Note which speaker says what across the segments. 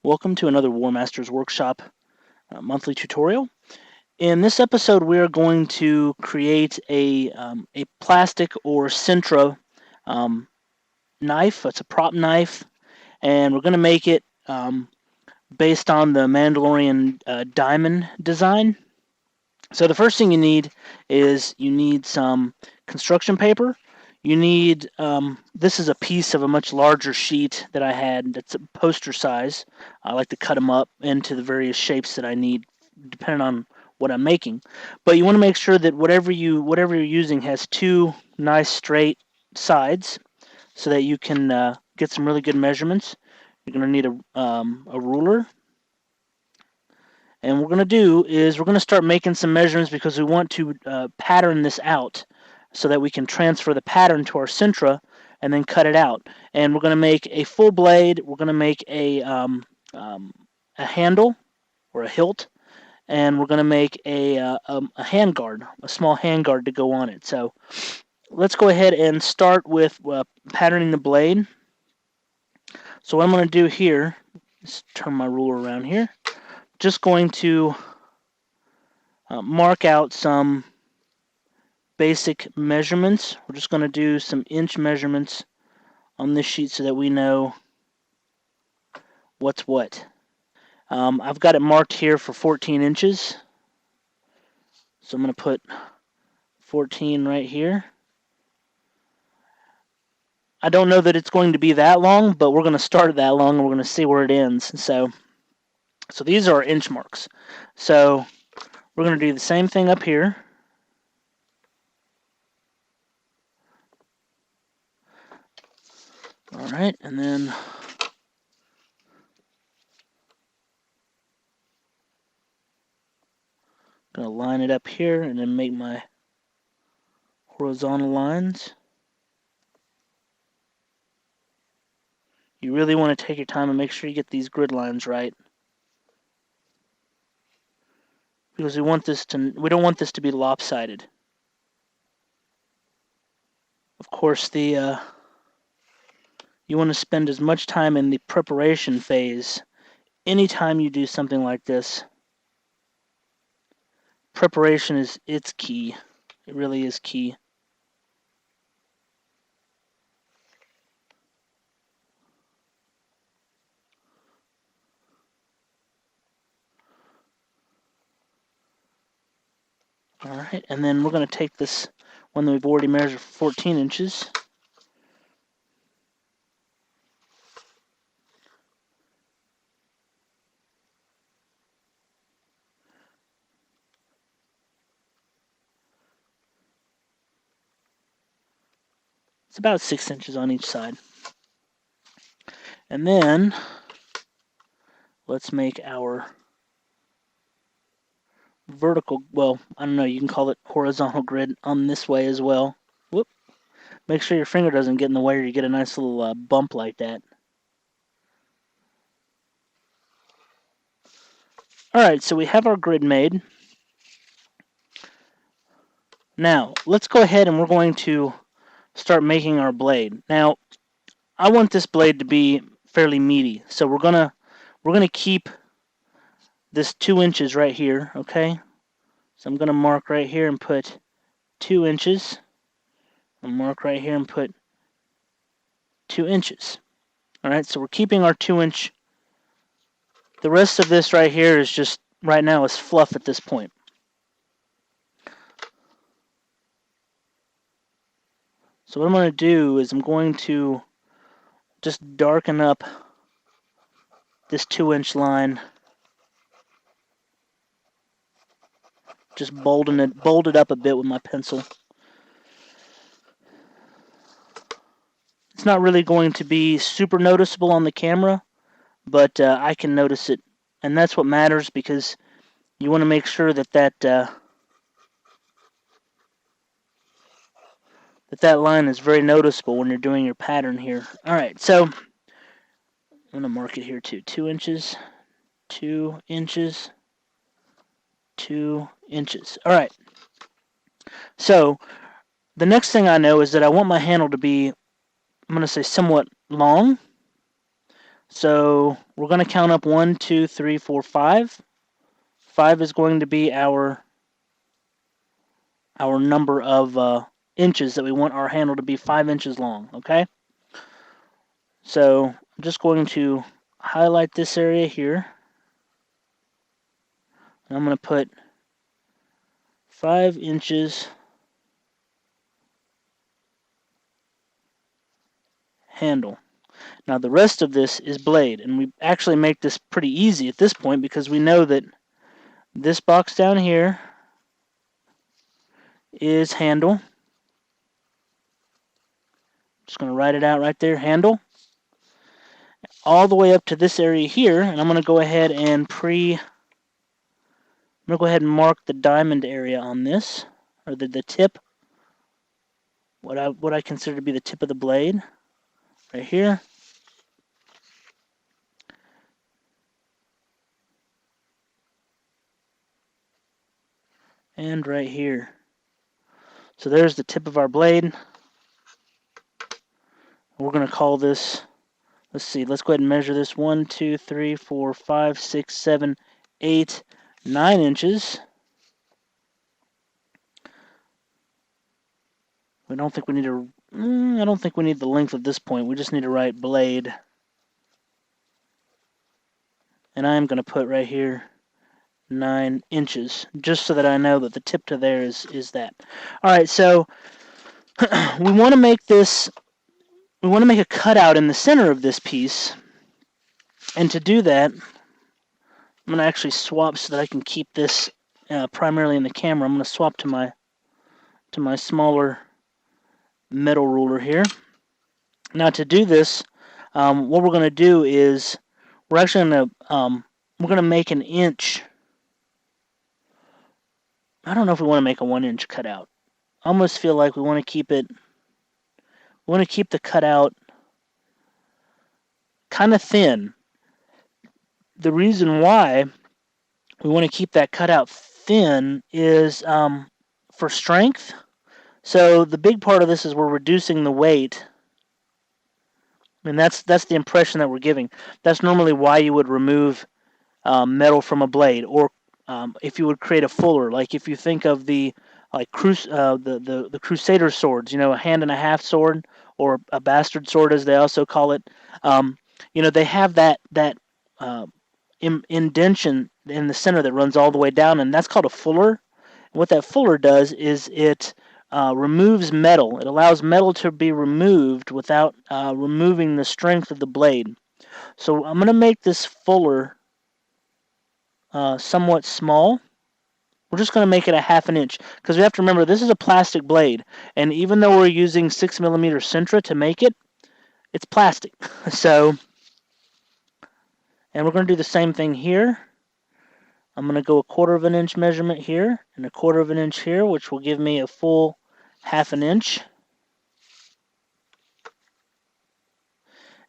Speaker 1: Welcome to another Warmaster's Workshop monthly tutorial. In this episode, we are going to create a plastic or Sintra knife. It's a prop knife, and we're going to make it based on the Mandalorian diamond design. So the first thing you need is some construction paper. You need, this is a piece of a much larger sheet that I had that's a poster size. I like to cut them up into the various shapes that I need depending on what I'm making. But you want to make sure that whatever you're using has two nice straight sides so that you can get some really good measurements. You're going to need a ruler. And what we're going to do is we're going to start making some measurements because we want to pattern this out so that we can transfer the pattern to our Sintra and then cut it out. And we're going to make a full blade. We're going to make a handle or a hilt, and we're going to make a hand guard, a small hand guard to go on it. So let's go ahead and start with patterning the blade. So what I'm going to do here is turn my ruler around here. Just going to mark out some basic measurements. We're just going to do some inch measurements on this sheet so that we know what's what. I've got it marked here for 14 inches. So I'm going to put 14 right here. I don't know that it's going to be that long, but we're going to start that long and we're going to see where it ends. So these are our inch marks. So we're going to do the same thing up here. All right, and then I'm going to line it up here and then make my horizontal lines. You really want to take your time and make sure you get these grid lines right, because we don't want this to be lopsided. Of course, you want to spend as much time in the preparation phase. Anytime you do something like this, preparation it's key. It really is key. All right, and then we're going to take this one that we've already measured for 14 inches. It's about 6 inches on each side. And then let's make our vertical, well, I don't know, you can call it horizontal grid on this way as well. Whoop. Make sure your finger doesn't get in the way or you get a nice little bump like that. Alright, so we have our grid made. Now, let's go ahead and we're going to start making our blade. Now, I want this blade to be fairly meaty, so we're gonna keep this 2 inches right here, okay? So I'm gonna mark right here and put 2 inches. I'll mark right here and put 2 inches. Alright, so we're keeping our 2-inch. The rest of this right here is just, right now, is fluff at this point. So what I'm going to do is I'm going to just darken up this 2-inch line. Just bold it up a bit with my pencil. It's not really going to be super noticeable on the camera, but I can notice it, and that's what matters, because you want to make sure that that line is very noticeable when you're doing your pattern here. Alright, so I'm going to mark it here too. 2 inches, 2 inches, 2 inches. Alright, so the next thing I know is that I want my handle to be, I'm going to say, somewhat long. So we're going to count up 1, 2, 3, 4, 5. 5 is going to be our number of inches that we want our handle to be 5 inches long, okay? So I'm just going to highlight this area here. And I'm going to put 5 inches handle. Now the rest of this is blade, and we actually make this pretty easy at this point because we know that this box down here is handle. Just going to write it out right there, handle. All the way up to this area here, and I'm going to go ahead and mark the diamond area on this, or the tip, what I consider to be the tip of the blade, right here. And right here. So there's the tip of our blade. We're going to call this, let's see, let's go ahead and measure this. 1, 2, 3, 4, 5, 6, 7, 8, 9 inches. I don't think we need the length of this point. We just need to write blade. And I'm going to put right here 9 inches, just so that I know that the tip to there is that. All right, so we want to make a cutout in the center of this piece. And to do that, I'm going to actually swap so that I can keep this primarily in the camera. I'm going to swap to my smaller metal ruler here. Now to do this, what we're going to do is we're actually going to make an inch. I don't know if we want to make a 1-inch cutout. I almost feel like we want to keep the cutout kind of thin. The reason why we want to keep that cutout thin is for strength. So the big part of this is we're reducing the weight. I mean, that's the impression that we're giving. That's normally why you would remove metal from a blade, or if you would create a fuller, like if you think of the Crusader swords, a hand and a half sword, or a bastard sword as they also call it. They have that indentation in the center that runs all the way down, and that's called a fuller. And what that fuller does is it removes metal. It allows metal to be removed without removing the strength of the blade. So I'm going to make this fuller somewhat small. We're just going to make it a 1/2 inch, because we have to remember this is a plastic blade, and even though we're using 6mm Sintra to make it, it's plastic. So, and we're going to do the same thing here. I'm going to go 1/4 inch measurement here and 1/4 inch here, which will give me a full 1/2 inch.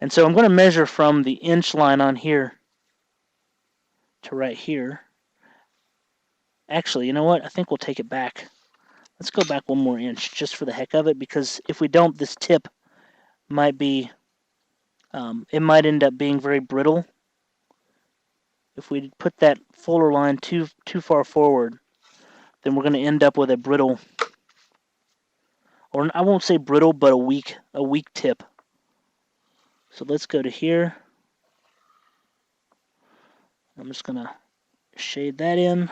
Speaker 1: And so I'm going to measure from the inch line on here to right here. Actually, you know what? I think we'll take it back. Let's go back 1 more inch just for the heck of it, because if we don't, this tip might be, it might end up being very brittle. If we put that fuller line too far forward, then we're going to end up with a brittle, or I won't say brittle, but a weak tip. So let's go to here. I'm just going to shade that in.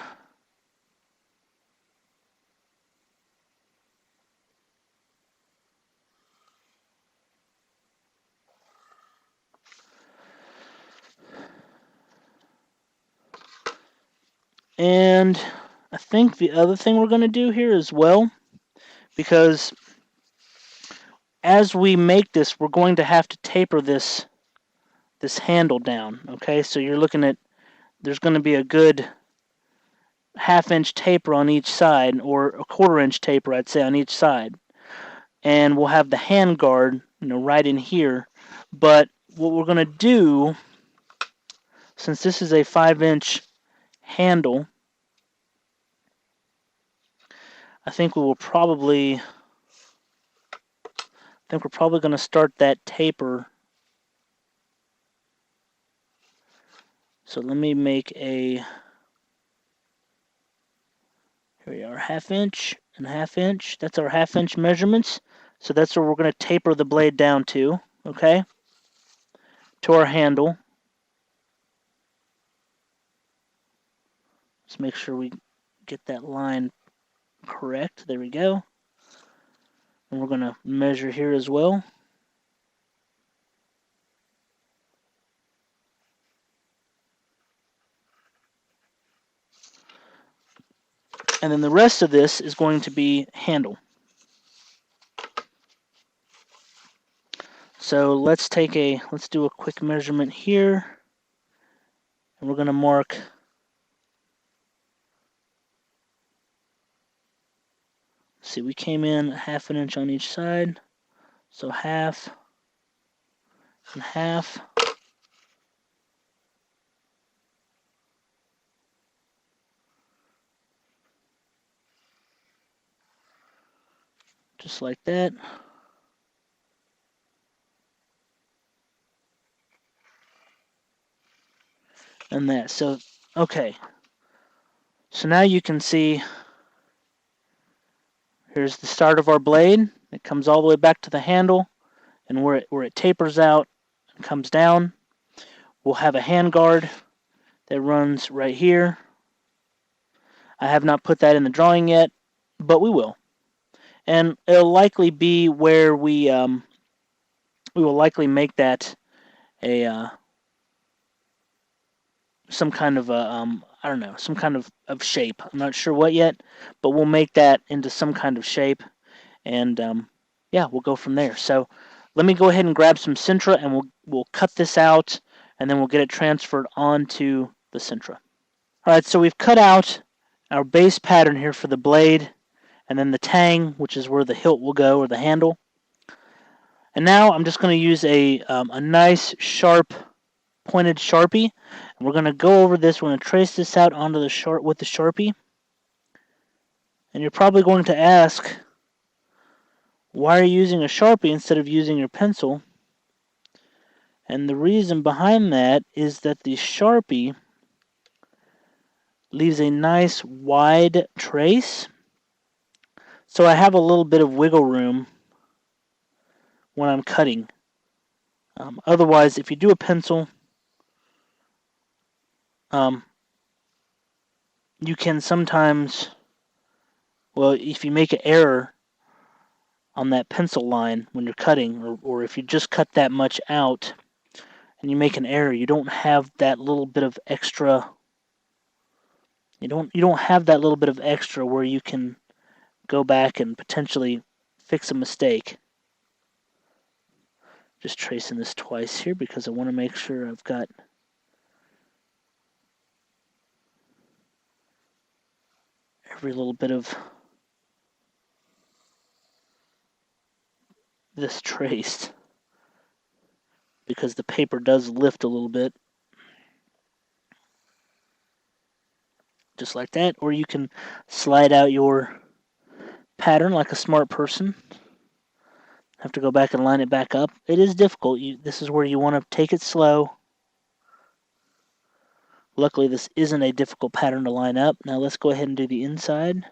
Speaker 1: And I think the other thing we're going to do here as well, because as we make this, we're going to have to taper this handle down. Okay, so you're looking at, there's going to be a good 1/2 inch taper on each side, or a 1/4 inch taper, I'd say, on each side. And we'll have the hand guard, right in here. But what we're going to do, since this is a 5-inch handle, I think we're probably going to start that taper So let me make a, here we are, 1/2 inch and 1/2 inch. That's our 1/2 inch measurements. So that's where we're going to taper the blade down to, okay? To our handle. Let's make sure we get that line correct. There we go. And we're going to measure here as well. And then the rest of this is going to be handle. So let's do a quick measurement here. And we're going to mark, see, we came in 1/2 inch on each side. So 1/2 and 1/2. Just like that. And that. So, okay. So now you can see, here's the start of our blade. It comes all the way back to the handle, and where it tapers out and comes down, we'll have a hand guard that runs right here. I have not put that in the drawing yet, but we will. And it'll likely be where we will likely make that a some kind of a I don't know, some kind of shape. I'm not sure what yet, but we'll make that into some kind of shape, and yeah, we'll go from there. So let me go ahead and grab some Sintra, and we'll cut this out, and then we'll get it transferred onto the Sintra. All right, so we've cut out our base pattern here for the blade, and then the tang, which is where the hilt will go, or the handle. And now I'm just going to use a nice sharp pointed Sharpie, and we're going to go over this. We're going to trace this out onto the with the Sharpie. And you're probably going to ask, why are you using a Sharpie instead of using your pencil? And the reason behind that is that the Sharpie leaves a nice wide trace, so I have a little bit of wiggle room when I'm cutting. Otherwise, if you do a pencil, you can sometimes, well, if you make an error on that pencil line when you're cutting, or if you just cut that much out and you make an error, you don't have that little bit of extra. You don't have that little bit of extra where you can go back and potentially fix a mistake. Just tracing this twice here because I want to make sure I've got every little bit of this traced, because the paper does lift a little bit. Just like that. Or you can slide out your pattern like a smart person. Have to go back and line it back up. It is difficult. This is where you want to take it slow. Luckily, this isn't a difficult pattern to line up. Now let's go ahead and do the inside.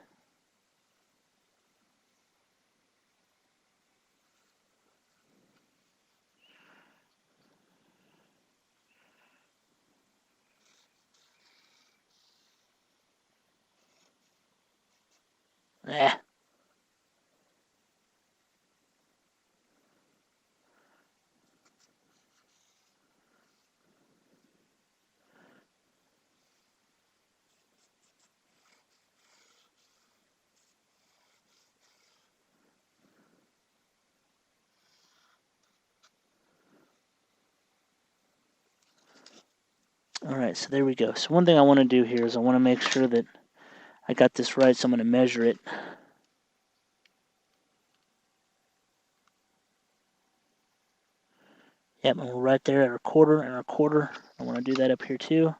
Speaker 1: Alright, so there we go. So one thing I want to do here is I want to make sure that I got this right, so I'm going to measure it. Yep, and we're right there at our quarter and our quarter. I want to do that up here too.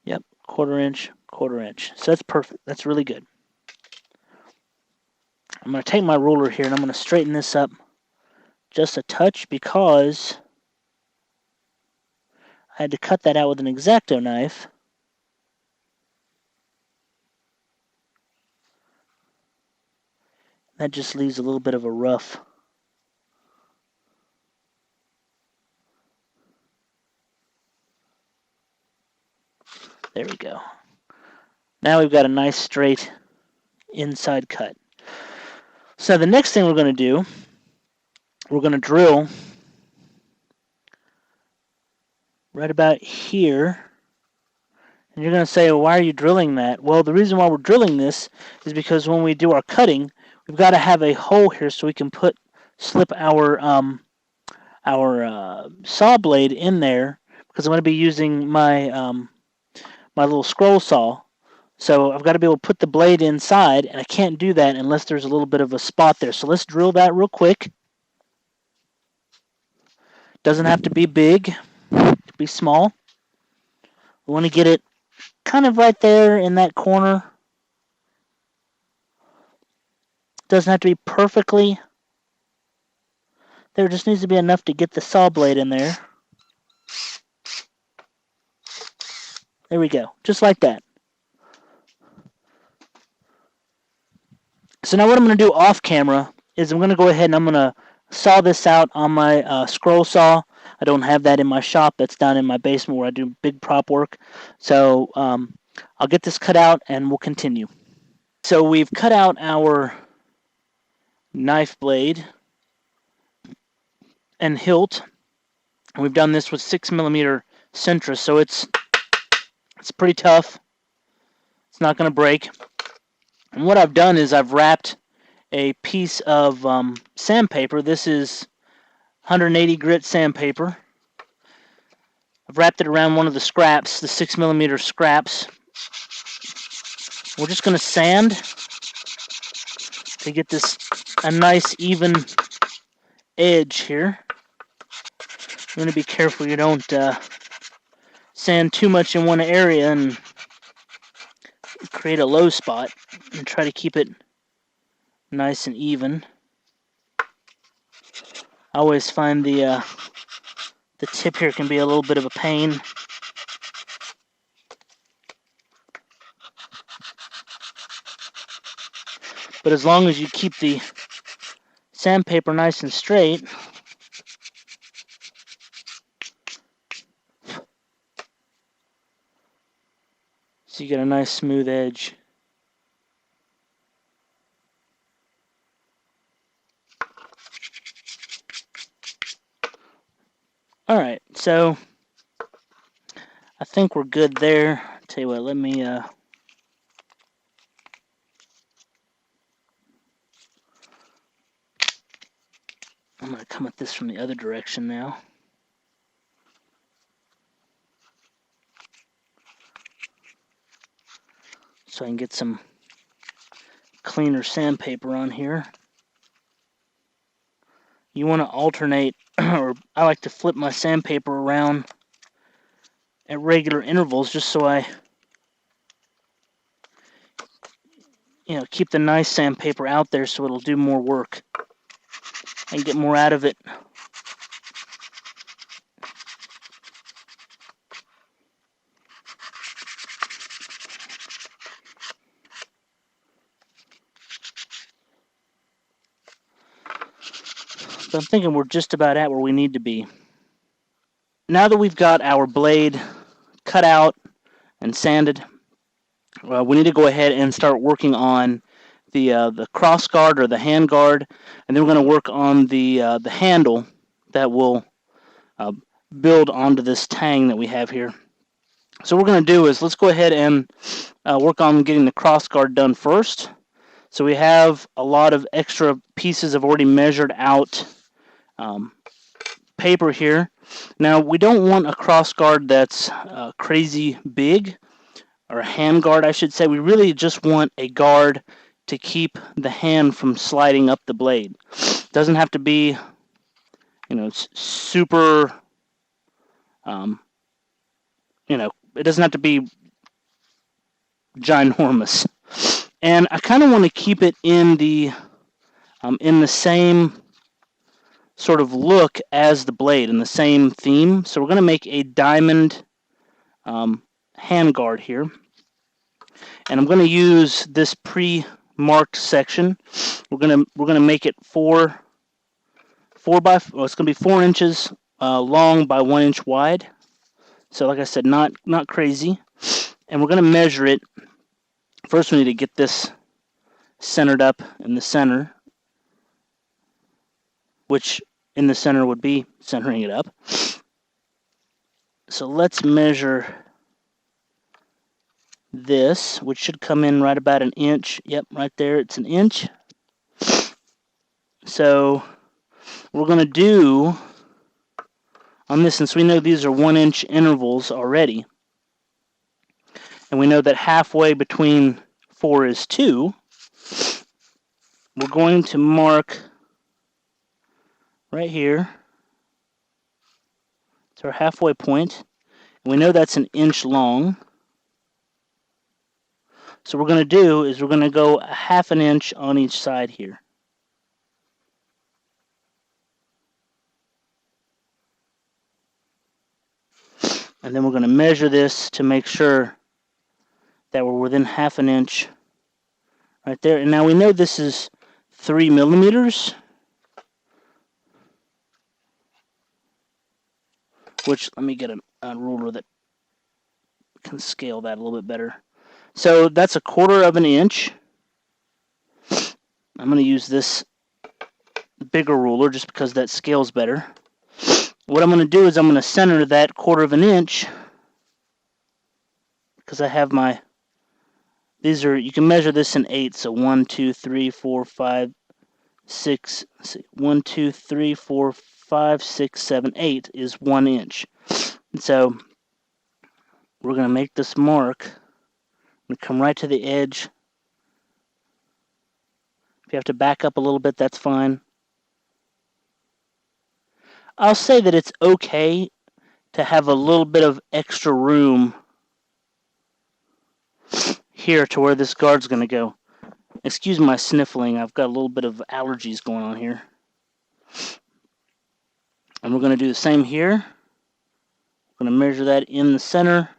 Speaker 1: Yep, quarter inch, quarter inch. So that's perfect. That's really good. I'm I'm going to take my ruler here and I'm going to straighten this up just a touch because I had to cut that out with an X-Acto knife. That just leaves a little bit of a rough. There we go. Now we've got a nice straight inside cut. So the next thing we're going to do, we're going to drill right about here. And you're going to say, well, why are you drilling that? Well, the reason why we're drilling this is because when we do our cutting, we've got to have a hole here so we can slip our saw blade in there, because I'm going to be using my my little scroll saw. So I've got to be able to put the blade inside, and I can't do that unless there's a little bit of a spot there. So let's drill that real quick. Doesn't have to be big, it can be small. We want to get it kind of right there in that corner. Doesn't have to be perfectly. There just needs to be enough to get the saw blade in there. There we go, just like that. So now what I'm going to do off camera is I'm going to go ahead and I'm going to saw this out on my scroll saw. I don't have that in my shop. That's down in my basement where I do big prop work. So I'll get this cut out and we'll continue. So we've cut out our knife blade and hilt. And we've done this with 6mm Sintra, so it's pretty tough. It's not going to break. And what I've done is I've wrapped a piece of sandpaper. This is 180 grit sandpaper. I've wrapped it around one of the scraps, the 6mm scraps. We're just going to sand to get this a nice even edge here. You want to be careful you don't sand too much in one area and create a low spot, and try to keep it nice and even. I always find the tip here can be a little bit of a pain. But as long as you keep the sandpaper nice and straight, so you get a nice smooth edge. Alright, so I think we're good there. Tell you what, let me I'm going to come at this from the other direction now. So I can get some cleaner sandpaper on here. You want to alternate, or I like to flip my sandpaper around at regular intervals just so I keep the nice sandpaper out there so it'll do more work and get more out of it. So I'm thinking we're just about at where we need to be. Now that we've got our blade cut out and sanded, we need to go ahead and start working on the cross guard or the hand guard, and then we're going to work on the handle that will build onto this tang that we have here. So what we're going to do is let's go ahead and work on getting the cross guard done first. So we have a lot of extra pieces of already measured out paper here. Now we don't want a cross guard that's crazy big, or a hand guard I should say. We really just want a guard to keep the hand from sliding up the blade. Doesn't have to be, super, it doesn't have to be ginormous. And I kind of want to keep it in the in the same sort of look as the blade, in the same theme. So we're going to make a diamond handguard here. And I'm going to use this pre-marked section. We're gonna make it it's going to be 4 inches long by 1 inch wide. So like I said, not crazy. And we're going to measure it. First we need to get this centered up in the center, which in the center would be centering it up. So let's measure this, which should come in right about an inch. Yep, right there, it's an inch. So we're going to do on this, since we know these are 1 inch intervals already, and we know that halfway between 4 is 2, we're going to mark right here. It's our halfway point. And we know that's an inch long. So what we're going to do is we're going to go a half an inch on each side here. And then we're going to measure this to make sure that we're within half an inch right there. And now we know this is 3 millimeters, which, let me get a ruler that can scale that a little bit better. So that's 1/4 of an inch. I'm going to use this bigger ruler just because that scales better. What I'm going to do is I'm going to center that 1/4 of an inch, because I have my, these are, you can measure this in 8, so 1, 2, 3, 4, 5, 6, 1, 2, 3, 4, 5, 6, 7, 8 is 1 inch. And so we're going to make this mark. I'm going to come right to the edge. If you have to back up a little bit, that's fine. I'll say that it's okay to have a little bit of extra room here to where this guard's going to go. Excuse my sniffling, I've got a little bit of allergies going on here. And we're going to do the same here. We're going to measure that in the center,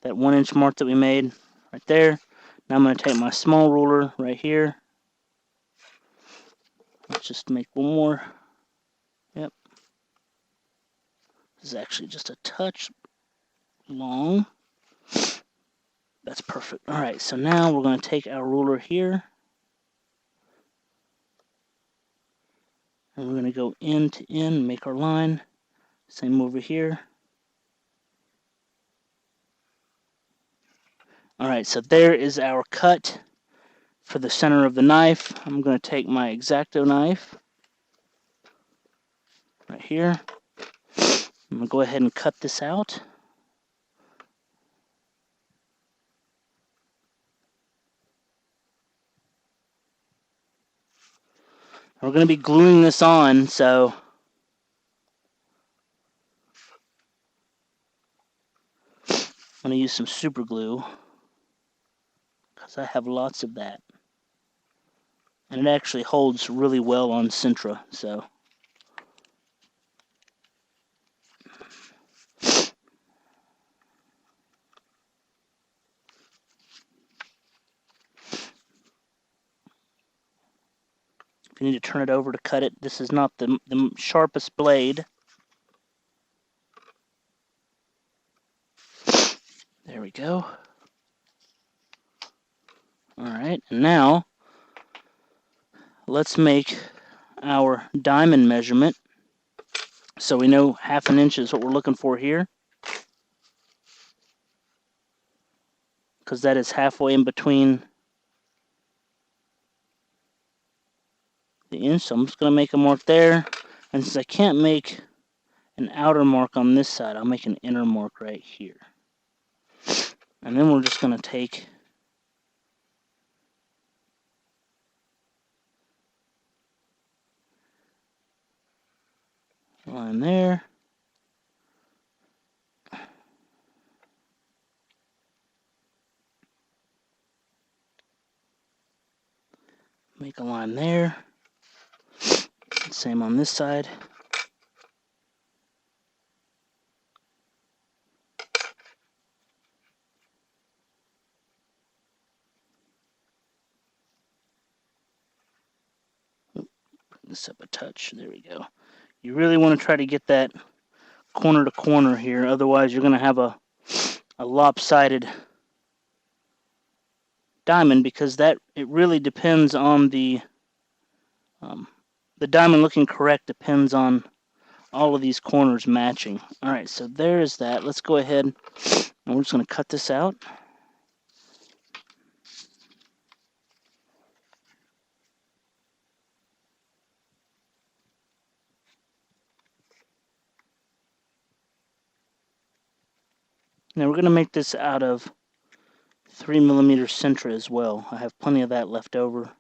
Speaker 1: that 1 inch mark that we made right there. Now I'm going to take my small ruler right here. Let's just make one more. Yep. This is actually just a touch long. That's perfect. Alright, so now we're going to take our ruler here. And we're going to go end to end, make our line. Same over here. Alright, so there is our cut for the center of the knife. I'm going to take my X-Acto knife right here. I'm going to go ahead and cut this out. We're going to be gluing this on, so I'm going to use some super glue because I have lots of that. And it actually holds really well on Sintra, so. If you need to turn it over to cut it, this is not the sharpest blade. There we go. Alright, and now let's make our diamond measurement. So we know half an inch is what we're looking for here, because that is halfway in between the inch. So I'm just going to make a mark there. And since I can't make an outer mark on this side, I'll make an inner mark right here. And then we're just going to take a line there. make a line there. Same on this side. Bring this up a touch. There we go. You really want to try to get that corner to corner here, otherwise you're going to have a lopsided diamond, because it really depends on the diamond looking correct depends on all of these corners matching. Alright, so there's that. Let's go ahead and we're just going to cut this out. Now we're going to make this out of 3mm Sintra as well. I have plenty of that left over.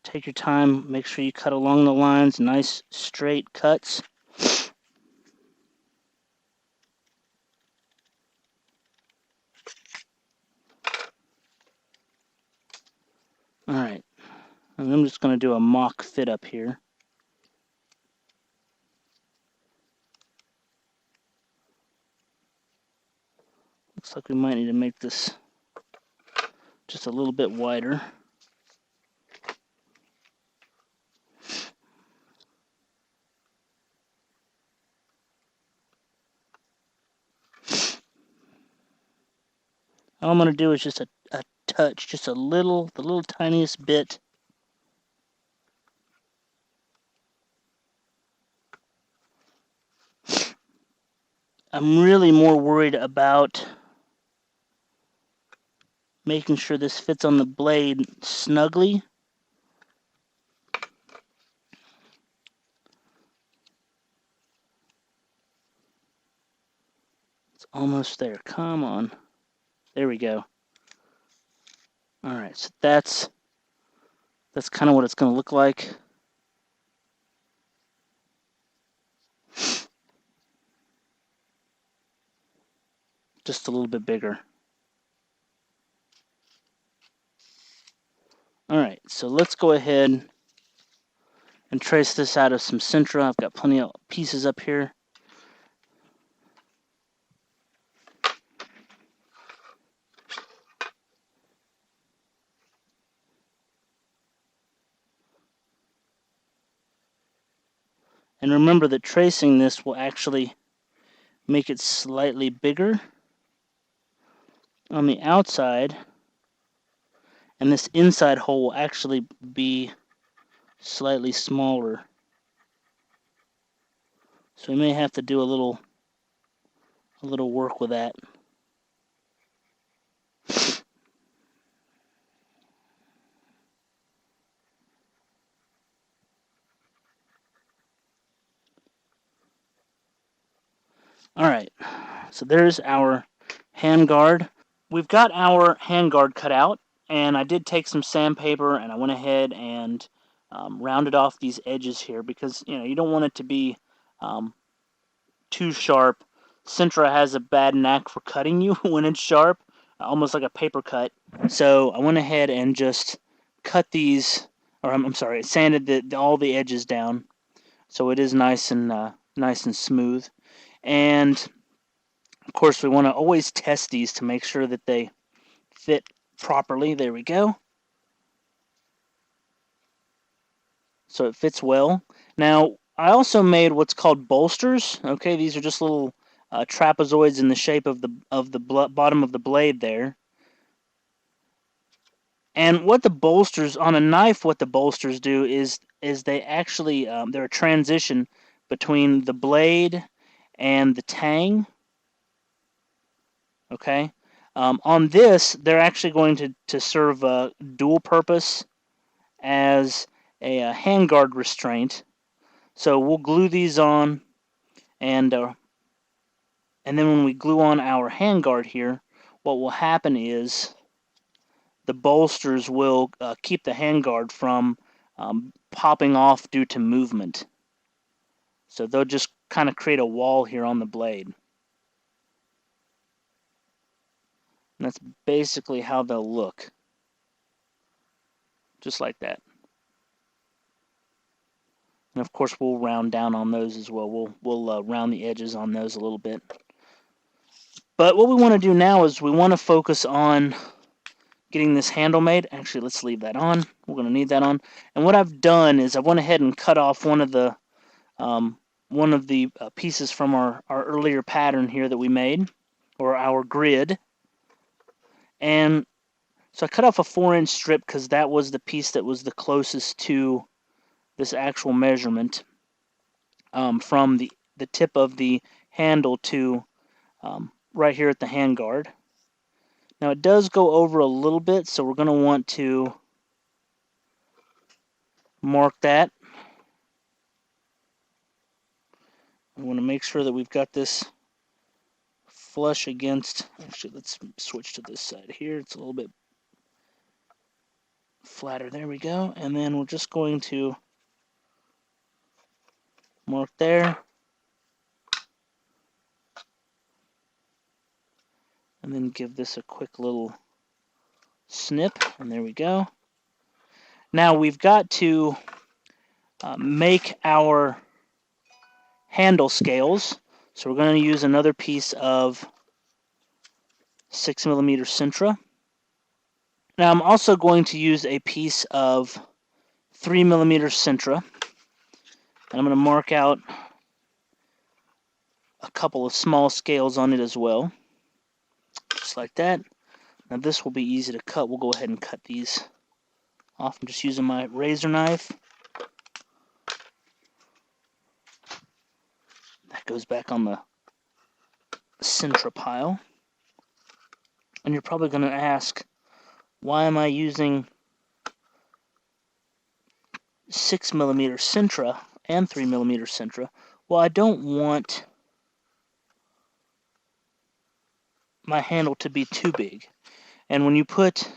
Speaker 1: Take your time, make sure you cut along the lines, nice straight cuts. Alright, and I'm just going to do a mock fit up here. Looks like we might need to make this just a little bit wider. All I'm going to do is just a touch, just the little tiniest bit. I'm really more worried about making sure this fits on the blade snugly. It's almost there. Come on. There we go. Alright, so that's kind of what it's going to look like. Just a little bit bigger. Alright, so let's go ahead and trace this out of some Sintra. I've got plenty of pieces up here. And remember that tracing this will actually make it slightly bigger on the outside, and this inside hole will actually be slightly smaller. So we may have to do a little work with that. Alright, so there's our handguard. We've got our handguard cut out, and I did take some sandpaper and I went ahead and rounded off these edges here, because you don't want it to be too sharp. Sintra has a bad knack for cutting you when it's sharp, almost like a paper cut. So I went ahead and just cut these, or I'm sorry, sanded all the edges down, so it is nice and smooth. And of course, we want to always test these to make sure that they fit properly. There we go. So it fits well. Now, I also made what's called bolsters. Okay, these are just little trapezoids in the shape of the bottom of the blade there. And what the bolsters on a knife, what the bolsters do is they actually they're a transition between the blade and the tang. Okay, on this they're actually going to serve a dual purpose as a handguard restraint. So we'll glue these on, and then when we glue on our handguard here, what will happen is the bolsters will keep the handguard from popping off due to movement. So they'll just kind of create a wall here on the blade. And that's basically how they'll look. Just like that. And of course we'll round down on those as well. We'll round the edges on those a little bit. But what we want to do now is we want to focus on getting this handle made. Actually, let's leave that on. We're going to need that on. And what I've done is I went ahead and cut off one of the pieces from our earlier pattern here that we made, or our grid. And so I cut off a 4-inch strip because that was the piece that was the closest to this actual measurement from the tip of the handle to right here at the handguard. Now it does go over a little bit, so we're going to want to mark that. We want to make sure that we've got this flush against. Actually, let's switch to this side here. It's a little bit flatter. There we go. And then we're just going to mark there. And then give this a quick little snip. And there we go. Now we've got to make our handle scales. So we're going to use another piece of 6mm Sintra. Now I'm also going to use a piece of 3mm Sintra. And I'm going to mark out a couple of small scales on it as well. Just like that. Now this will be easy to cut. We'll go ahead and cut these off. I'm just using my razor knife. That goes back on the Sintra pile. And you're probably going to ask, why am I using 6mm Sintra and 3mm Sintra? Well, I don't want my handle to be too big. And when you put,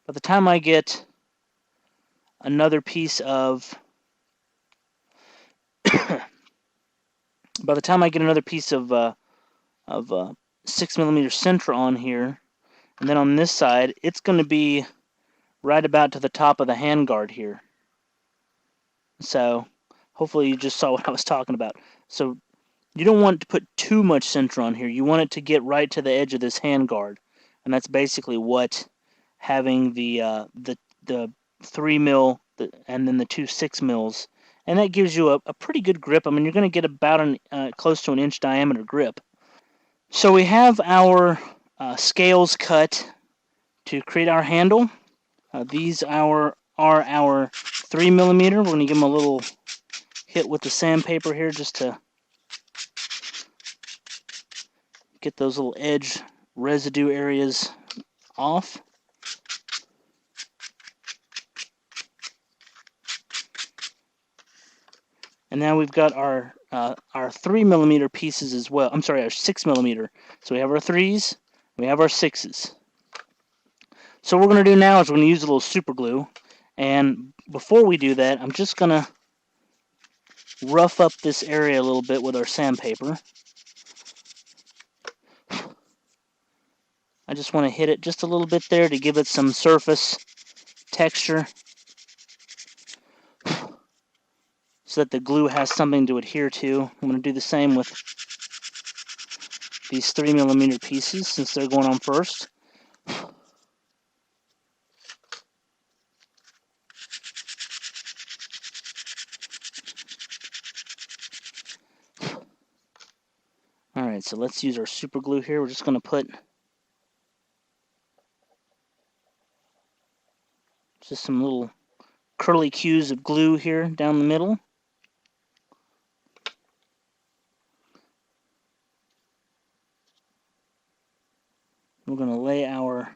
Speaker 1: by the time I get another piece of, by the time I get another piece of 6mm Sintra on here, and then on this side, it's going to be right about to the top of the handguard here. So, hopefully you just saw what I was talking about. So, you don't want to put too much Sintra on here. You want it to get right to the edge of this handguard. And that's basically what having the 3mm and then the 2 6mm, and that gives you a pretty good grip. I mean, you're going to get about close to an inch diameter grip. So we have our scales cut to create our handle. These are our 3mm. We're going to give them a little hit with the sandpaper here just to get those little edge residue areas off. And now we've got our 3mm pieces as well. I'm sorry, our 6mm. So we have our 3s, we have our 6s. So what we're going to do now is we're going to use a little super glue. And before we do that, I'm just going to rough up this area a little bit with our sandpaper. I just want to hit it just a little bit there to give it some surface texture, so that the glue has something to adhere to. I'm going to do the same with these 3mm pieces since they're going on first. Alright, so let's use our super glue here. We're just going to put just some little curly cues of glue here down the middle. We're going to lay our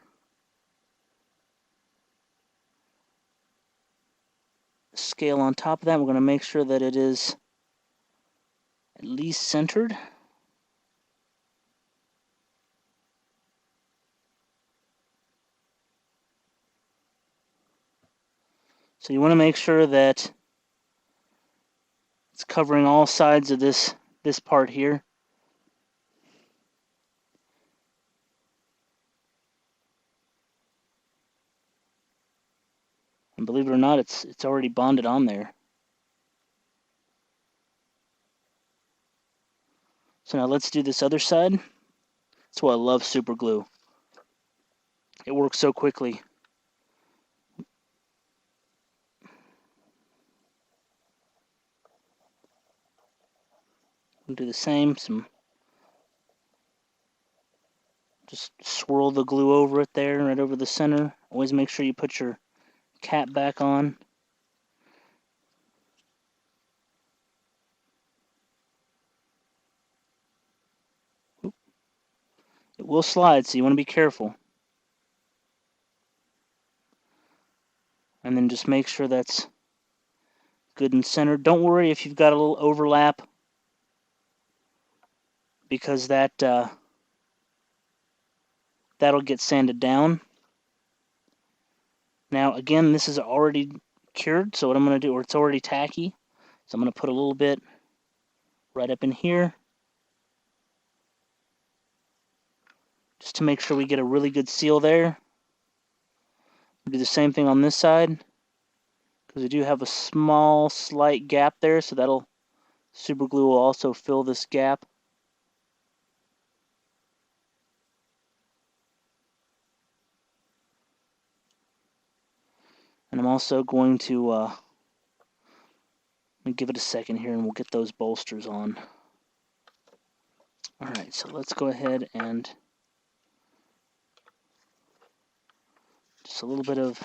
Speaker 1: scale on top of that. We're going to make sure that it is at least centered. So you want to make sure that it's covering all sides of this part here. And believe it or not, it's already bonded on there. So now let's do this other side. That's why I love super glue. It works so quickly. We'll do the same. Just swirl the glue over it there, right over the center. Always make sure you put your cap back on. It will slide, so you want to be careful. And then just make sure that's good and centered. Don't worry if you've got a little overlap, because that'll get sanded down. Now again, this is already cured, so what I'm going to do, or it's already tacky, so I'm going to put a little bit right up in here, just to make sure we get a really good seal there. We'll do the same thing on this side, because we do have a small, slight gap there, so that'll super glue will also fill this gap. And I'm also going to give it a second here, and we'll get those bolsters on. Alright, so let's go ahead and just a little bit of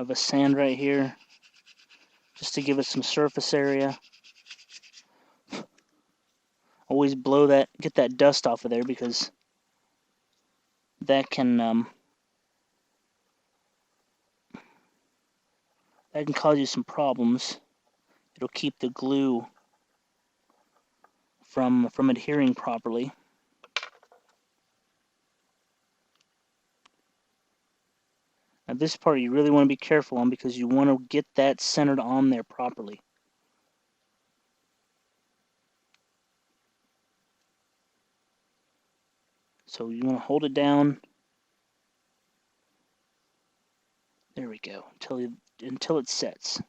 Speaker 1: a sand right here, just to give it some surface area. Always blow that, get that dust off of there, because that can cause you some problems. It'll keep the glue from adhering properly. Now this part you really want to be careful on, because you want to get that centered on there properly. So you want to hold it down. There we go, until it sets.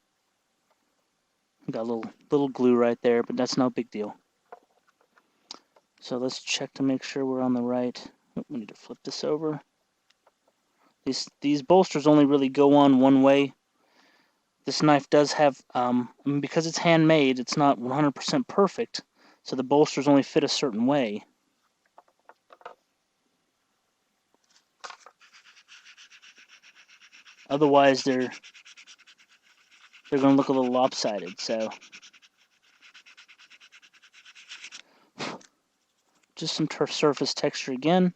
Speaker 1: Got a little glue right there, but that's no big deal. So let's check to make sure we're on the right. Oh, we need to flip this over. These bolsters only really go on one way. This knife does have, because it's handmade, it's not 100% perfect, so the bolsters only fit a certain way. Otherwise, they're going to look a little lopsided. So just some surface texture again.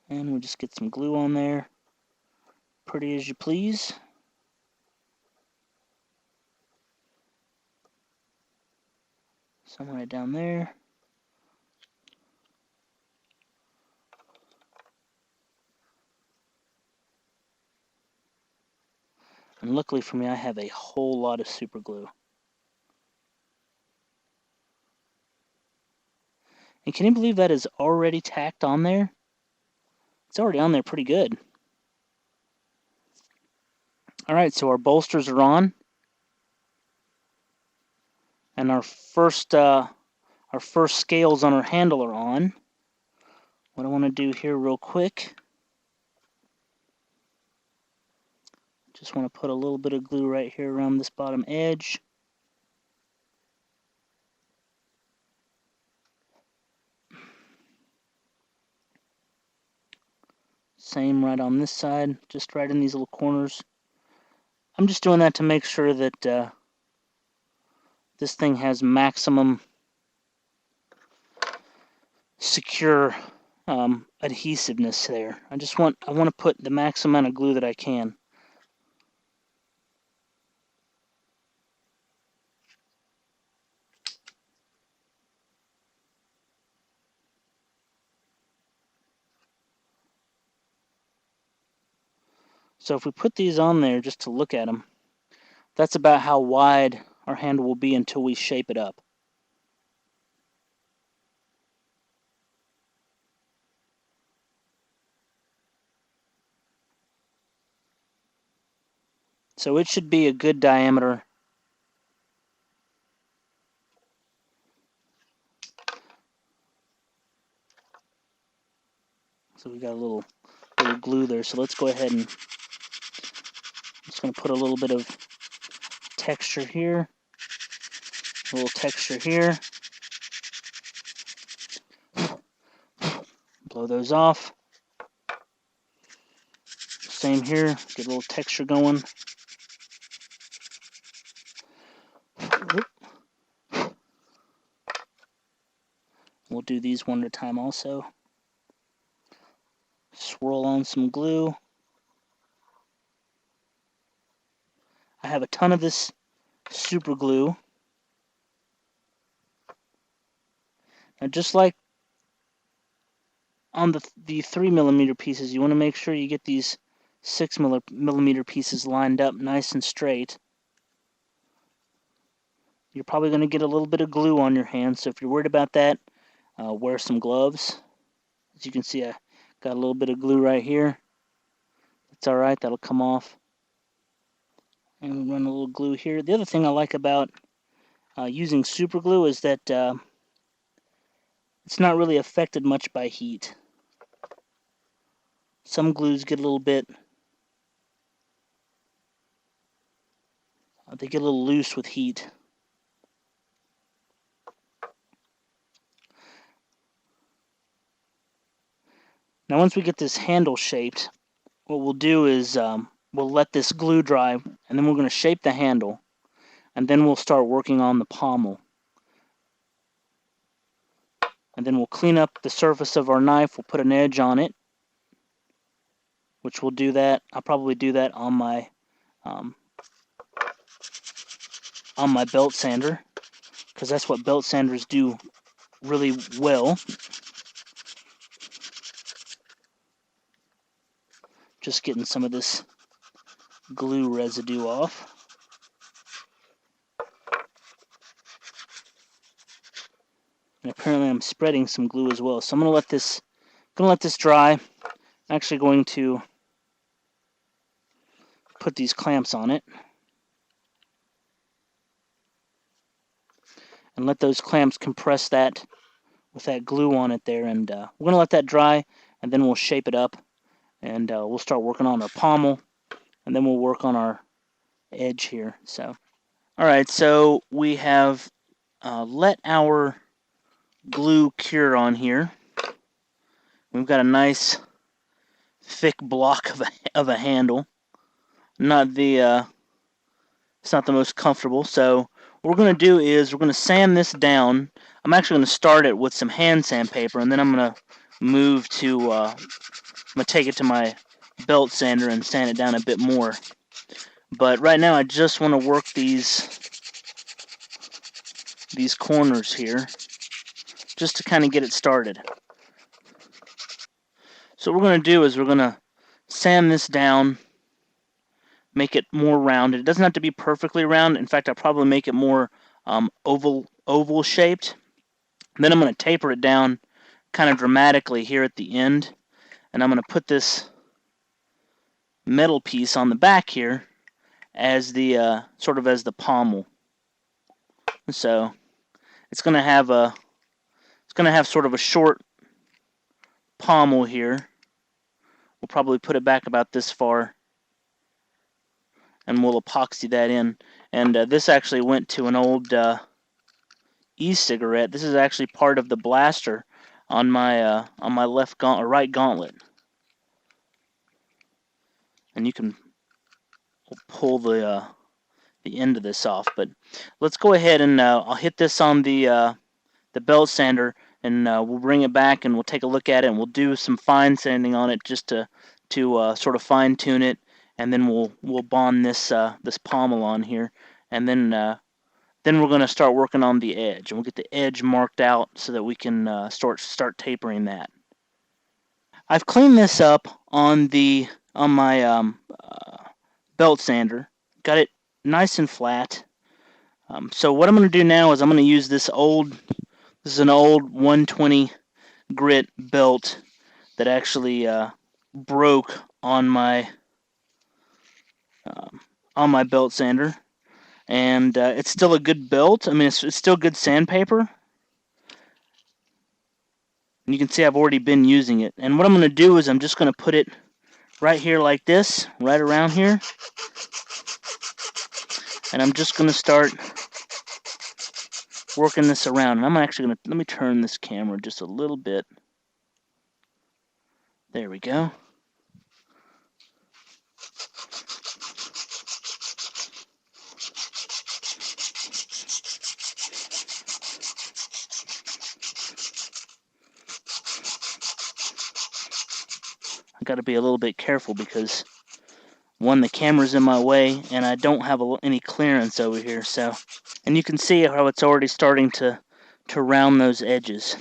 Speaker 1: And we'll just get some glue on there. Pretty as you please. Some right down there. And luckily for me, I have a whole lot of super glue. And can you believe that is already tacked on there? It's already on there pretty good. Alright, so our bolsters are on. And our first scales on our handle are on. What I want to do here real quick, just want to put a little bit of glue right here around this bottom edge. Same right on this side, just right in these little corners. I'm just doing that to make sure that this thing has maximum secure adhesiveness there. I want to put the max amount of glue that I can. So if we put these on there just to look at them, that's about how wide our handle will be until we shape it up. So it should be a good diameter. So we got a little glue there. So let's go ahead and I'm just going to put a little bit of texture here, a little texture here. Blow those off. Same here, get a little texture going. We'll do these one at a time also. Swirl on some glue. I have a ton of this super glue. Now just like on the 3mm pieces, you want to make sure you get these 6mm pieces lined up nice and straight. You're probably going to get a little bit of glue on your hands, so if you're worried about that, wear some gloves. As you can see, I got a little bit of glue right here. It's alright, that'll come off. And run a little glue here. The other thing I like about using super glue is that it's not really affected much by heat. Some glues get a little bit, they get a little loose with heat. Now once we get this handle shaped, what we'll do is we'll let this glue dry, and then we're going to shape the handle, and then we'll start working on the pommel. And then we'll clean up the surface of our knife, we'll put an edge on it, which we'll do that. I'll probably do that on my belt sander, because that's what belt sanders do really well. Just getting some of this glue residue off. And apparently I'm spreading some glue as well. So I'm going to let this dry. I'm actually going to put these clamps on it. And let those clamps compress that with that glue on it there. And we're going to let that dry, and then we'll shape it up. And we'll start working on our pommel, and then we'll work on our edge here. So, alright, so we have let our glue cure on here. We've got a nice thick block of a handle. It's not the most comfortable. So what we're going to do is we're going to sand this down. I'm actually going to start it with some hand sandpaper, and then I'm going to move to I'm going to take it to my belt sander and sand it down a bit more. But right now I just want to work these corners here just to kind of get it started. So what we're going to do is we're going to sand this down, make it more rounded. It doesn't have to be perfectly round. In fact, I'll probably make it more oval shaped. Then I'm going to taper it down kind of dramatically here at the end, and I'm going to put this metal piece on the back here as the sort of as the pommel. So it's going to have sort of a short pommel here. We'll probably put it back about this far, and we'll epoxy that in. And this actually went to an old e-cigarette. This is actually part of the blaster on my right gauntlet. And you can pull the end of this off. But let's go ahead and I'll hit this on the belt sander, and we'll bring it back and we'll take a look at it, and we'll do some fine sanding on it just to sort of fine tune it, and then we'll bond this pommel on here, and then we're going to start working on the edge, and we'll get the edge marked out so that we can start tapering that. I've cleaned this up on my belt sander. Got it nice and flat. So what I'm going to do now is I'm going to use this is an old 120 grit belt that actually broke on my belt sander, and it's still a good belt. I mean, it's still good sandpaper, and you can see I've already been using it. And what I'm going to do is I'm just going to put it right here like this, right around here, and I'm just going to start working this around. And I'm actually going to, let me turn this camera just a little bit. There we go. I got to be a little bit careful because, one, the camera's in my way, and I don't have any clearance over here. So, and you can see how it's already starting to round those edges.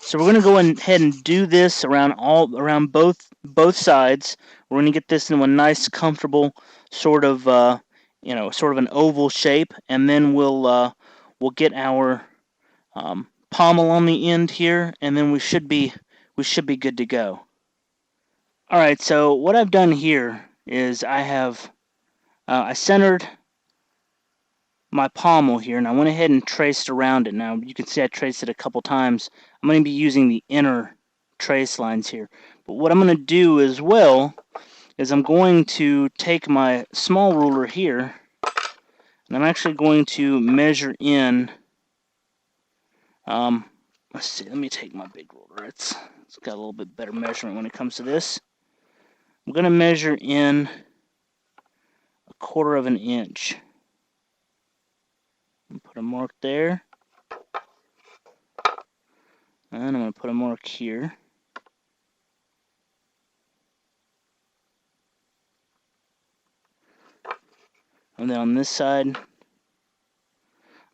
Speaker 1: So we're going to go ahead and do this around both sides. We're going to get this into a nice, comfortable sort of sort of an oval shape, and then we'll get our pommel on the end here, and then we should be good to go. All right. So what I've done here is I centered my pommel here, and I went ahead and traced around it. Now you can see I traced it a couple times. I'm going to be using the inner trace lines here. But what I'm going to do as well is I'm going to take my small ruler here, and I'm actually going to measure in. Let's see, let me take my big ruler. It's got a little bit better measurement when it comes to this. I'm going to measure in 1/4 of an inch. Put a mark there. And I'm going to put a mark here. And then on this side, I'm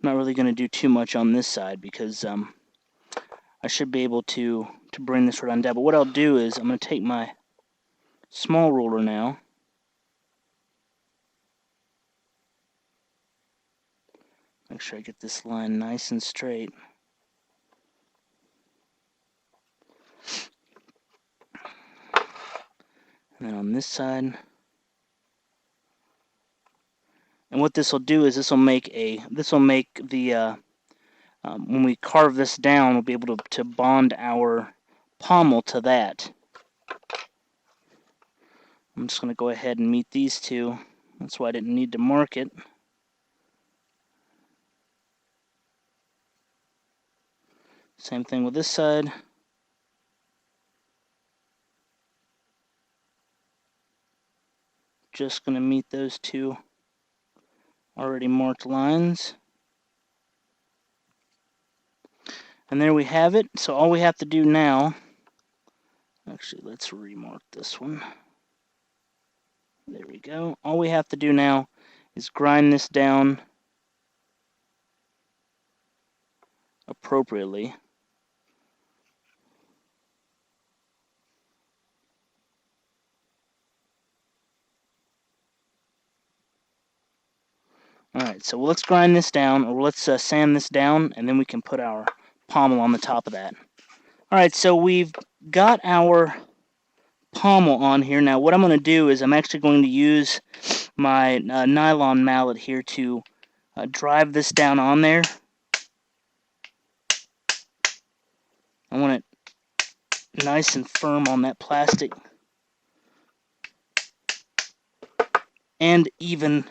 Speaker 1: not really going to do too much on this side because I should be able to bring this right on down. But what I'll do is I'm going to take my small ruler now. Make sure I get this line nice and straight. And then on this side. And what this will do is this will make the when we carve this down, we'll be able to bond our pommel to that. I'm just going to go ahead and meet these two. That's why I didn't need to mark it. Same thing with this side. Just going to meet those two already marked lines. And there we have it. So all we have to do now, actually let's remark this one. There we go. All we have to do now is grind this down appropriately. Alright, so let's grind this down, or let's sand this down, and then we can put our pommel on the top of that. Alright, so we've got our pommel on here. Now what I'm going to do is I'm actually going to use my nylon mallet here to drive this down on there. I want it nice and firm on that plastic and even.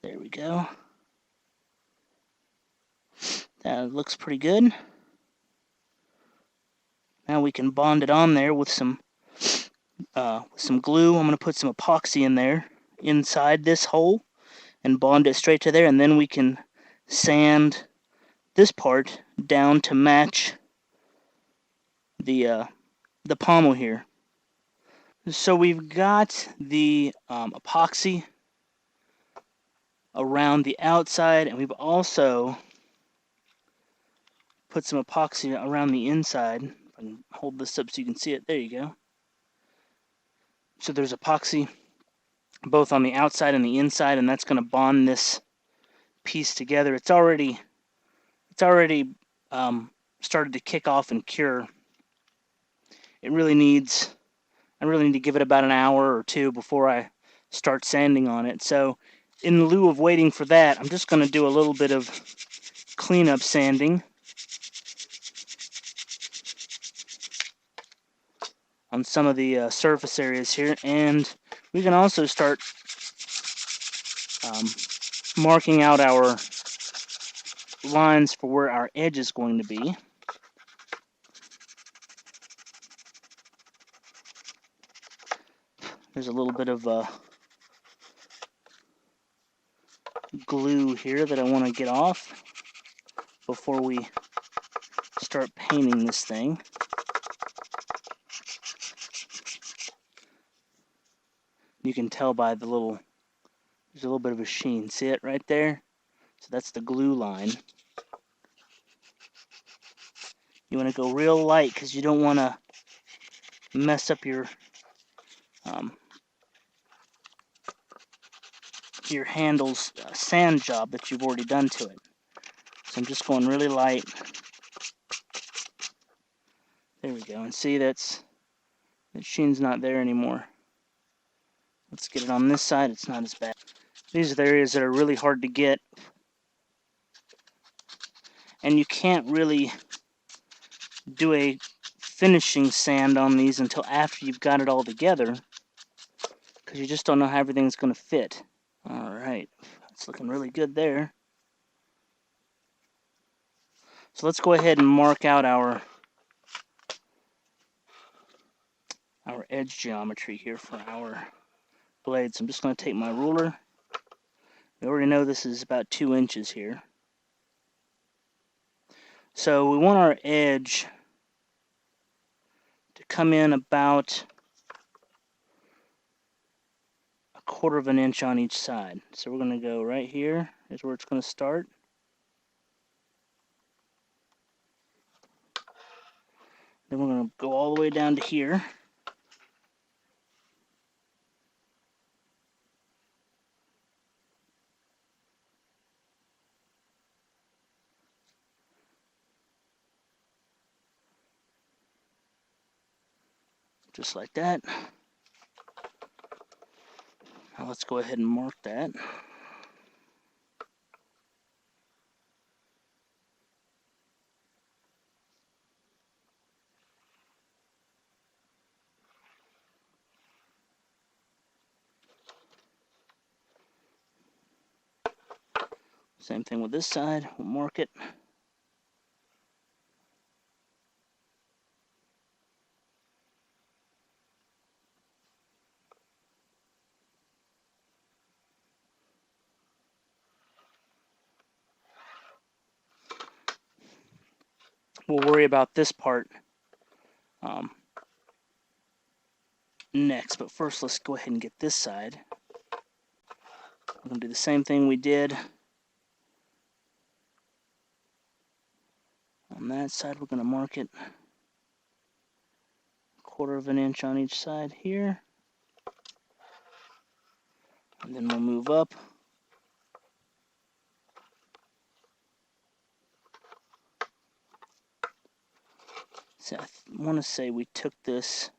Speaker 1: There we go. That looks pretty good. Now we can bond it on there with some glue. I'm going to put some epoxy in there inside this hole and bond it straight to there, and then we can sand this part down to match the pommel here. So we've got the epoxy around the outside, and we've also put some epoxy around the inside. I can hold this up so you can see it. There you go. So there's epoxy both on the outside and the inside, and that's going to bond this piece together. It's already started to kick off and cure. I really need to give it about an hour or two before I start sanding on it. So in lieu of waiting for that, I'm just going to do a little bit of cleanup sanding on some of the surface areas here, and we can also start marking out our lines for where our edge is going to be. There's a little bit of glue here that I want to get off before we start painting this thing. You can tell by there's a little bit of a sheen. See it right there? So that's the glue line. You want to go real light because you don't want to mess up your handle's sand job that you've already done to it. So I'm just going really light. There we go. And see, that sheen's not there anymore. Let's get it on this side. It's not as bad. These are the areas that are really hard to get. And you can't really do a finishing sand on these until after you've got it all together, because you just don't know how everything's going to fit. Alright, it's looking really good there. So let's go ahead and mark out our edge geometry here for our blades. I'm just going to take my ruler. We already know this is about 2 inches here. So we want our edge to come in about 1/4 of an inch on each side. So we're going to go right here is where it's going to start. Then we're going to go all the way down to here. Just like that. Now let's go ahead and mark that. Same thing with this side. We'll mark it. We'll worry about this part next, but first let's go ahead and get this side. We're going to do the same thing we did on that side. We're going to mark it 1/4 of an inch on each side here, and then we'll move up. So I want to say we took this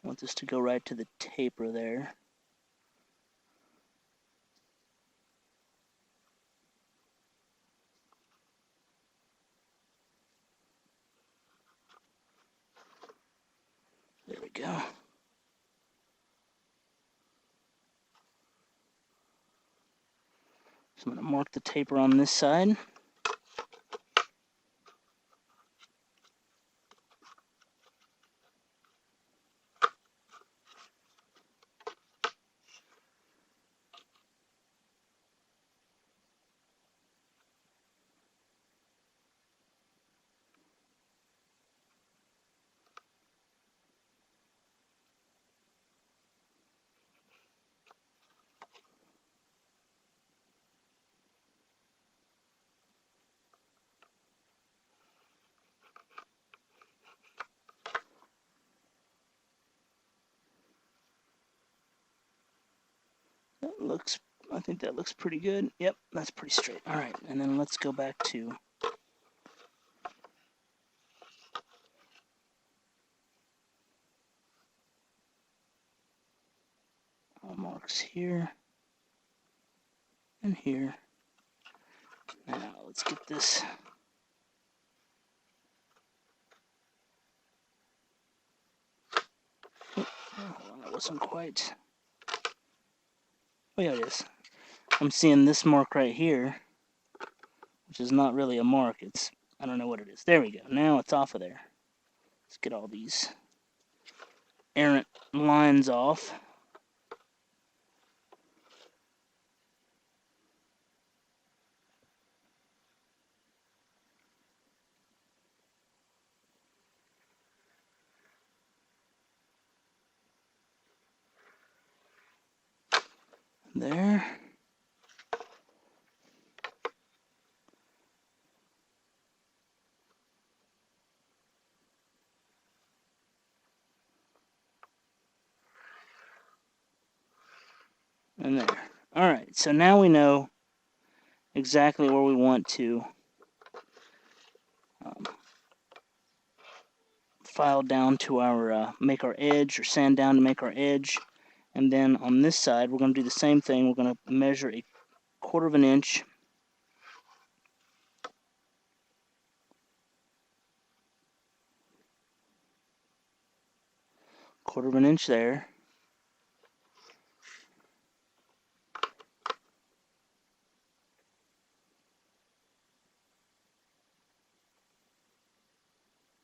Speaker 1: I want this to go right to the taper there. There we go. So I'm going to mark the taper on this side. I think that looks pretty good. Yep, that's pretty straight. All right, and then let's go back to all marks here and here. Now let's get this. Oh, hold on, that wasn't quite. Oh yeah, it is. I'm seeing this mark right here, which is not really a mark. It's, I don't know what it is. There we go. Now it's off of there. Let's get all these errant lines off. There. And there. Alright, so now we know exactly where we want to file down to our, make our edge, or sand down to make our edge. And then on this side, we're going to do the same thing. We're going to measure a 1/4 of an inch. Quarter of an inch there.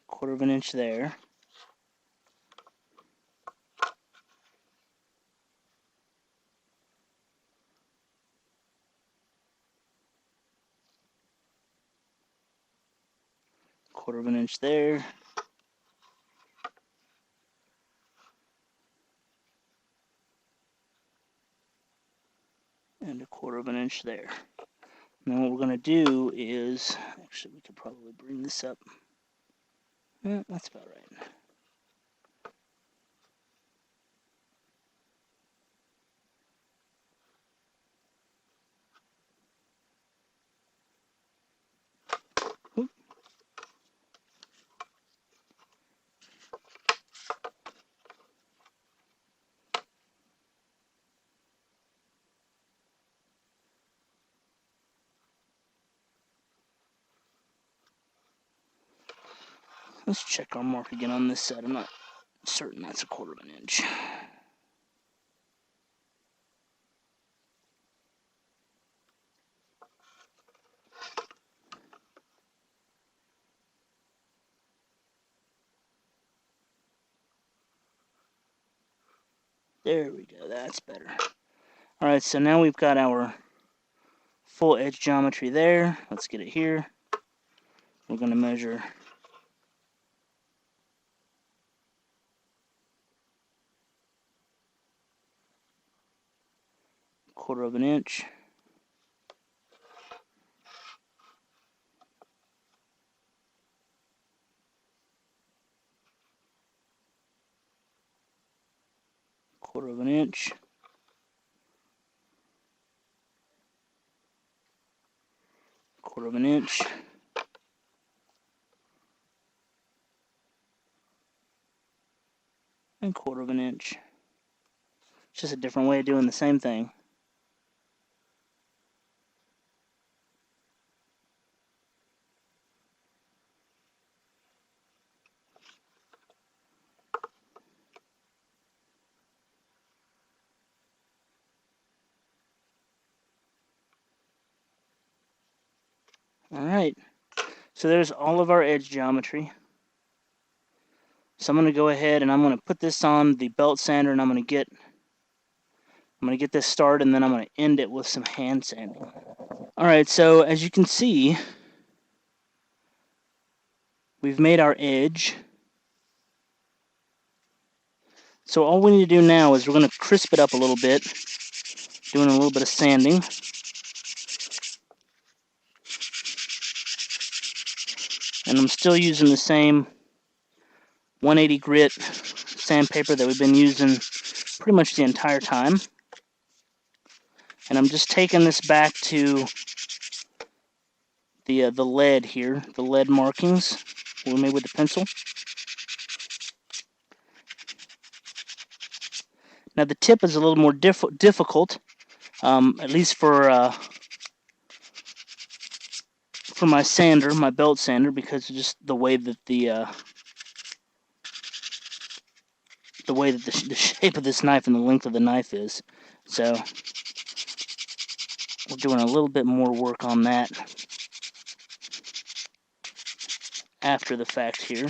Speaker 1: Quarter of an inch there. Quarter of an inch there. And a 1/4 of an inch there. Now what we're going to do is, actually we could probably bring this up. Yeah, that's about right. Oop. Let's check our mark again on this side. I'm not certain that's a 1/4 of an inch. There we go, that's better. Alright, so now we've got our full edge geometry there. Let's get it here. We're going to measure 1/4 of an inch. Quarter of an inch. Quarter of an inch. And 1/4 of an inch. It's just a different way of doing the same thing. Alright, so there's all of our edge geometry. So I'm going to go ahead and I'm going to put this on the belt sander, and I'm going to get this started, and then I'm going to end it with some hand sanding. Alright, so as you can see, we've made our edge. So all we need to do now is we're going to crisp it up a little bit, doing a little bit of sanding. And I'm still using the same 180 grit sandpaper that we've been using pretty much the entire time. And I'm just taking this back to the lead here, the lead markings we made with the pencil. Now the tip is a little more difficult, at least for my sander, my belt sander, because of just the way that the shape of this knife and the length of the knife is. So we're doing a little bit more work on that after the fact here.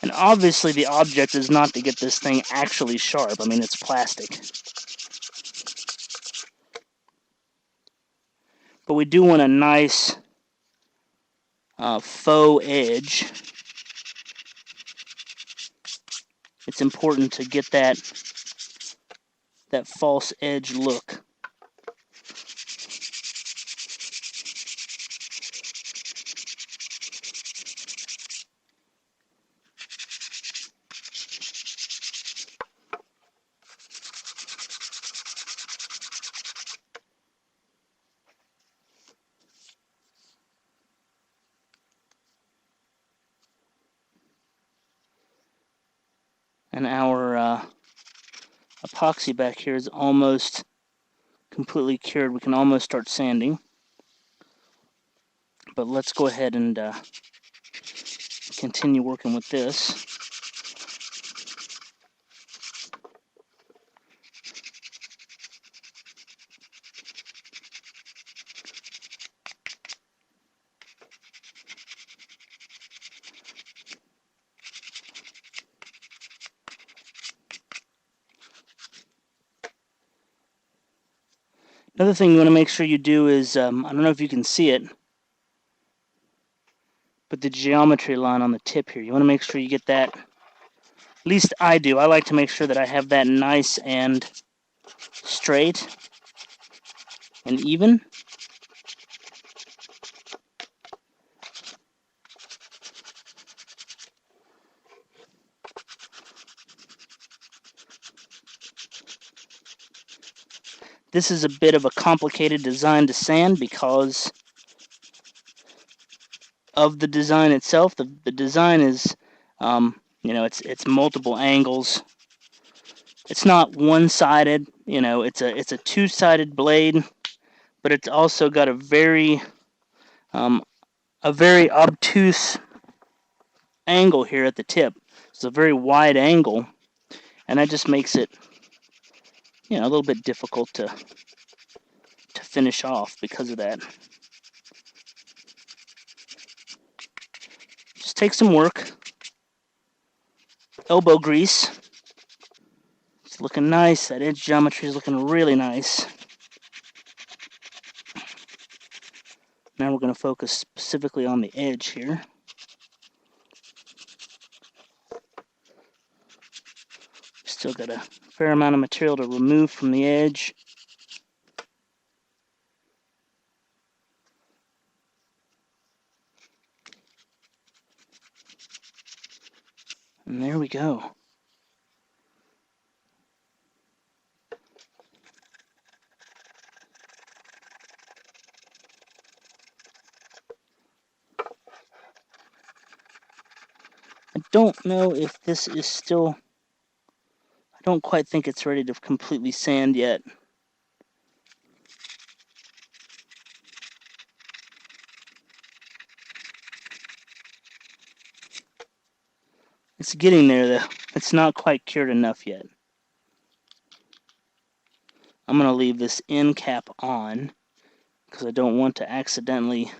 Speaker 1: And obviously the object is not to get this thing actually sharp. I mean, it's plastic. But we do want a nice faux edge. It's important to get that false edge look. And our epoxy back here is almost completely cured. We can almost start sanding. But let's go ahead and continue working with this. Another thing you want to make sure you do is, I don't know if you can see it, but the geometry line on the tip here, you want to make sure you get that, at least I do. I like to make sure that I have that nice and straight and even. This is a bit of a complicated design to sand because of the design itself. The design is, you know, it's multiple angles. It's not one-sided. You know, it's a two-sided blade, but it's also got a very obtuse angle here at the tip. It's a very wide angle, and that just makes it, you know, a little bit difficult to finish off because of that. Just take some work. Elbow grease. It's looking nice. That edge geometry is looking really nice. Now we're going to focus specifically on the edge here. Still got a fair amount of material to remove from the edge. And there we go. I don't know if this is still... I don't quite think it's ready to completely sand yet. It's getting there, though. It's not quite cured enough yet. I'm going to leave this end cap on because I don't want to accidentally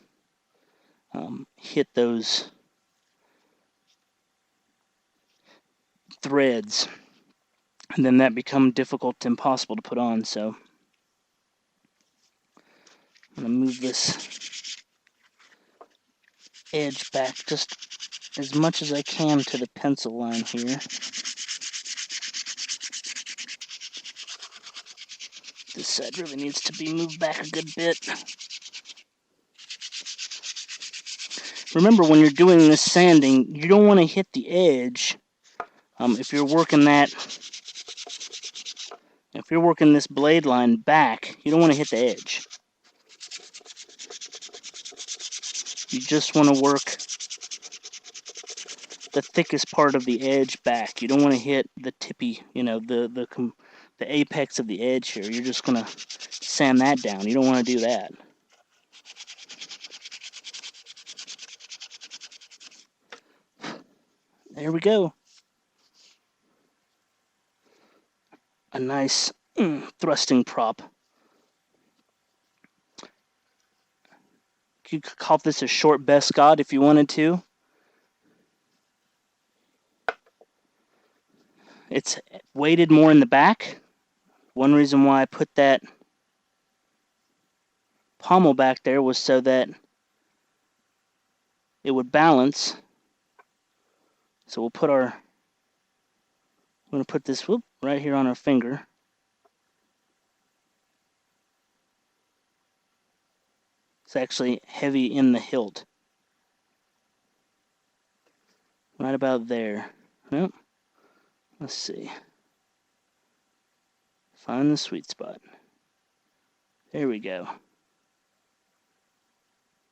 Speaker 1: hit those threads, and then that become difficult, impossible to put on. So I'm going to move this edge back just as much as I can to the pencil line here. This side really needs to be moved back a good bit. Remember, when you're doing this sanding, you don't want to hit the edge. If you're working this blade line back, you don't want to hit the edge. You just want to work the thickest part of the edge back. You don't want to hit the tippy, the apex of the edge here. You're just going to sand that down. You don't want to do that. There we go. A nice thrusting prop. You could call this a short Bescott if you wanted to. It's weighted more in the back. One reason why I put that pommel back there was so that it would balance. So we'll put I'm going to put this right here on our finger. It's actually heavy in the hilt. Right about there. Nope. Let's see. Find the sweet spot. There we go.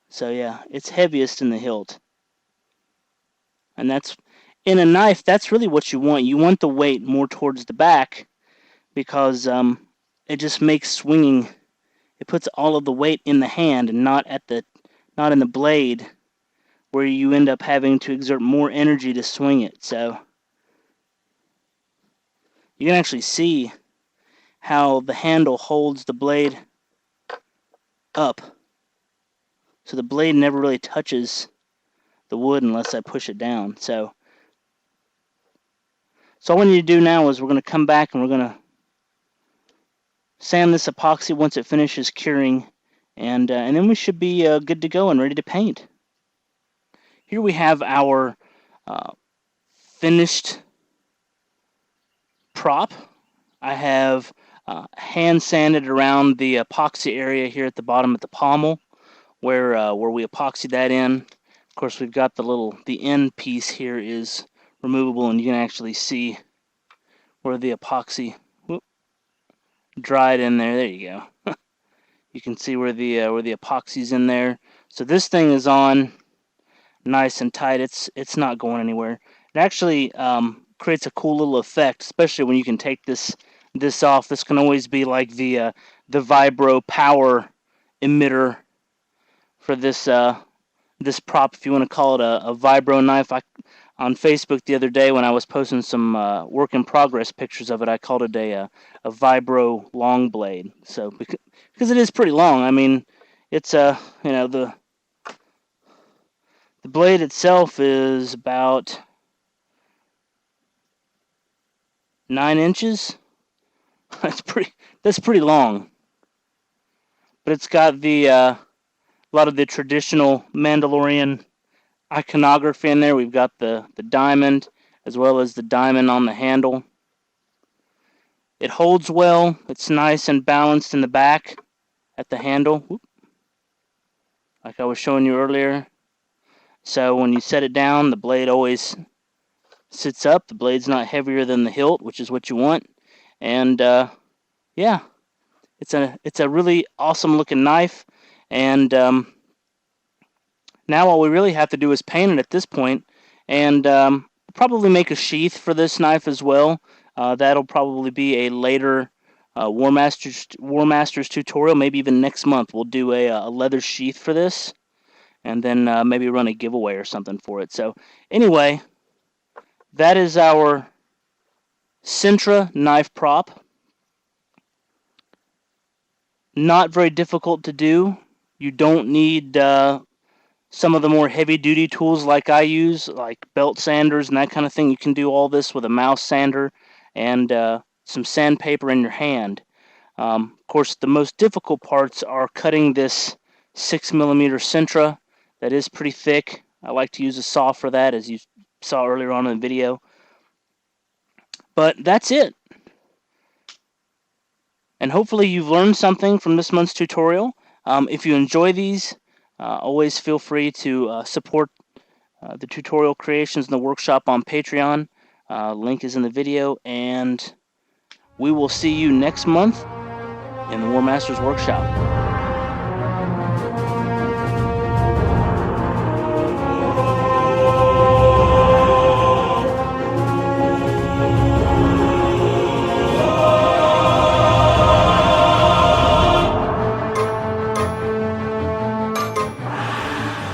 Speaker 1: So yeah, it's heaviest in the hilt. And that's, in a knife, that's really what you want. You want the weight more towards the back because it just makes swinging, it puts all of the weight in the hand and not in the blade, where you end up having to exert more energy to swing it. So you can actually see how the handle holds the blade up. So the blade never really touches the wood unless I push it down. So all we need to do now is we're going to come back and we're going to sand this epoxy once it finishes curing, and then we should be good to go and ready to paint. Here we have our finished prop. I have hand sanded around the epoxy area here at the bottom at the pommel, where we epoxied that in. Of course, we've got the end piece here is removable, and you can actually see where the epoxy dried in there. There you go. You can see where the epoxy's in there. So this thing is on nice and tight. It's not going anywhere. It actually creates a cool little effect, especially when you can take this off. This can always be like the vibro power emitter for this prop, if you want to call it a vibro knife. On Facebook the other day when I was posting some work in progress pictures of it, I called it a vibro long blade. So because it is pretty long. I mean, it's the blade itself is about 9 inches. That's pretty long. But it's got a lot of the traditional Mandalorian iconography in there. We've got the diamond as well as the diamond on the handle. It holds well. It's nice and balanced in the back at the handle, like I was showing you earlier. So when you set it down, the blade always sits up. The blade's not heavier than the hilt, which is what you want. And yeah, it's a really awesome looking knife. And now all we really have to do is paint it at this point, and probably make a sheath for this knife as well. That'll probably be a later Warmasters tutorial, maybe even next month. We'll do a leather sheath for this, and then maybe run a giveaway or something for it. So anyway, that is our Sintra knife prop. Not very difficult to do. You don't need some of the more heavy-duty tools like I use, like belt sanders and that kind of thing. You can do all this with a mouse sander and some sandpaper in your hand. Of course, the most difficult parts are cutting this 6mm Sintra that is pretty thick. I like to use a saw for that, as you saw earlier on in the video. But that's it. And hopefully you've learned something from this month's tutorial. If you enjoy these, always feel free to support the tutorial creations in the workshop on Patreon. Link is in the video, and we will see you next month in the Warmaster's workshop.